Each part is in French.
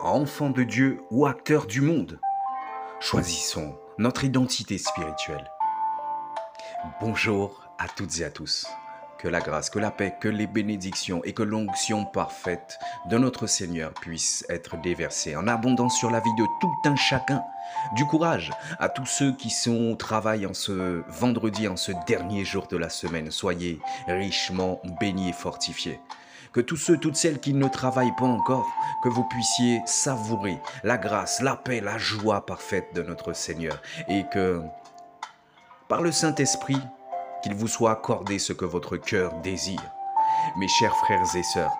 enfants de Dieu ou acteurs du monde. Choisissons notre identité spirituelle. Bonjour à toutes et à tous. Que la grâce, que la paix, que les bénédictions et que l'onction parfaite de notre Seigneur puissent être déversées en abondance sur la vie de tout un chacun. Du courage à tous ceux qui sont au travail en ce vendredi, en ce dernier jour de la semaine. Soyez richement bénis et fortifiés. Que tous ceux, toutes celles qui ne travaillent pas encore, que vous puissiez savourer la grâce, la paix, la joie parfaite de notre Seigneur. Et que, par le Saint-Esprit, qu'il vous soit accordé ce que votre cœur désire. Mes chers frères et sœurs,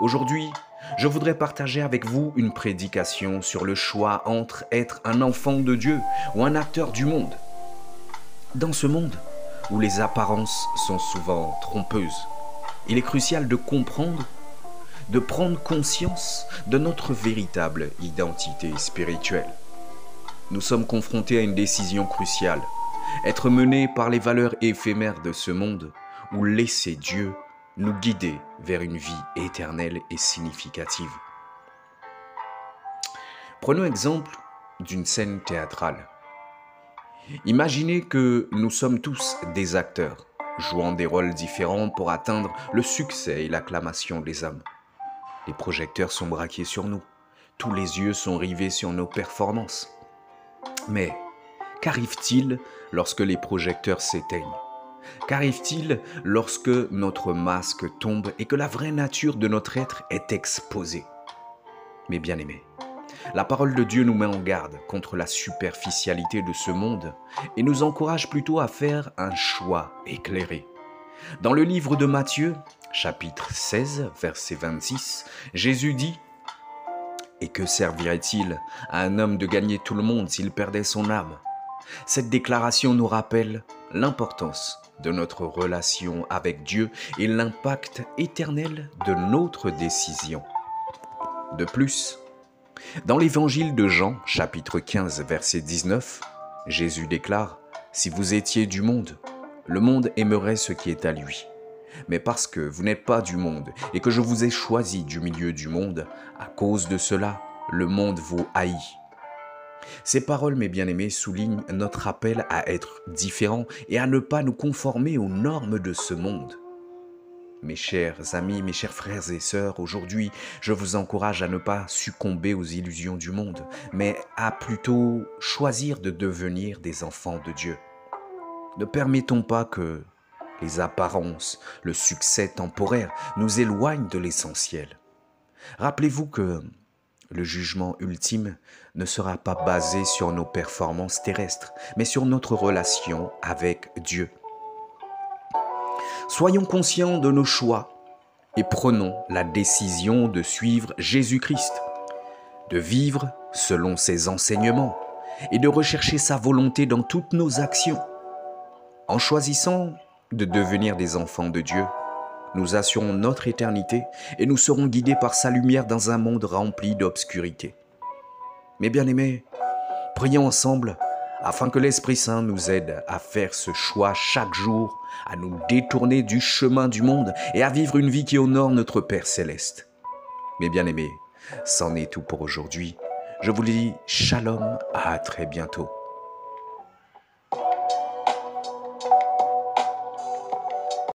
aujourd'hui, je voudrais partager avec vous une prédication sur le choix entre être un enfant de Dieu ou un acteur du monde. Dans ce monde où les apparences sont souvent trompeuses, il est crucial de comprendre, de prendre conscience de notre véritable identité spirituelle. Nous sommes confrontés à une décision cruciale. Être menés par les valeurs éphémères de ce monde ou laisser Dieu nous guider vers une vie éternelle et significative. Prenons exemple d'une scène théâtrale. Imaginez que nous sommes tous des acteurs, jouant des rôles différents pour atteindre le succès et l'acclamation des hommes. Les projecteurs sont braqués sur nous, tous les yeux sont rivés sur nos performances. Mais qu'arrive-t-il lorsque les projecteurs s'éteignent? Qu'arrive-t-il lorsque notre masque tombe et que la vraie nature de notre être est exposée? Mes bien-aimés, la parole de Dieu nous met en garde contre la superficialité de ce monde et nous encourage plutôt à faire un choix éclairé. Dans le livre de Matthieu, chapitre 16, verset 26, Jésus dit: « Et que servirait-il à un homme de gagner tout le monde s'il perdait son âme ?» Cette déclaration nous rappelle l'importance de notre relation avec Dieu et l'impact éternel de notre décision. De plus, dans l'évangile de Jean, chapitre 15, verset 19, Jésus déclare: « Si vous étiez du monde, le monde aimerait ce qui est à lui. Mais parce que vous n'êtes pas du monde et que je vous ai choisi du milieu du monde, à cause de cela, le monde vous haït. » Ces paroles, mes bien-aimés, soulignent notre appel à être différents et à ne pas nous conformer aux normes de ce monde. Mes chers amis, mes chers frères et sœurs, aujourd'hui, je vous encourage à ne pas succomber aux illusions du monde, mais à plutôt choisir de devenir des enfants de Dieu. Ne permettons pas que les apparences, le succès temporaire nous éloignent de l'essentiel. Rappelez-vous que le jugement ultime ne sera pas basé sur nos performances terrestres, mais sur notre relation avec Dieu. Soyons conscients de nos choix et prenons la décision de suivre Jésus-Christ, de vivre selon ses enseignements et de rechercher sa volonté dans toutes nos actions. En choisissant de devenir des enfants de Dieu, nous assurons notre éternité et nous serons guidés par sa lumière dans un monde rempli d'obscurité. Mes bien-aimés, prions ensemble afin que l'Esprit Saint nous aide à faire ce choix chaque jour, à nous détourner du chemin du monde et à vivre une vie qui honore notre Père Céleste. Mes bien-aimés, c'en est tout pour aujourd'hui. Je vous dis shalom, à très bientôt.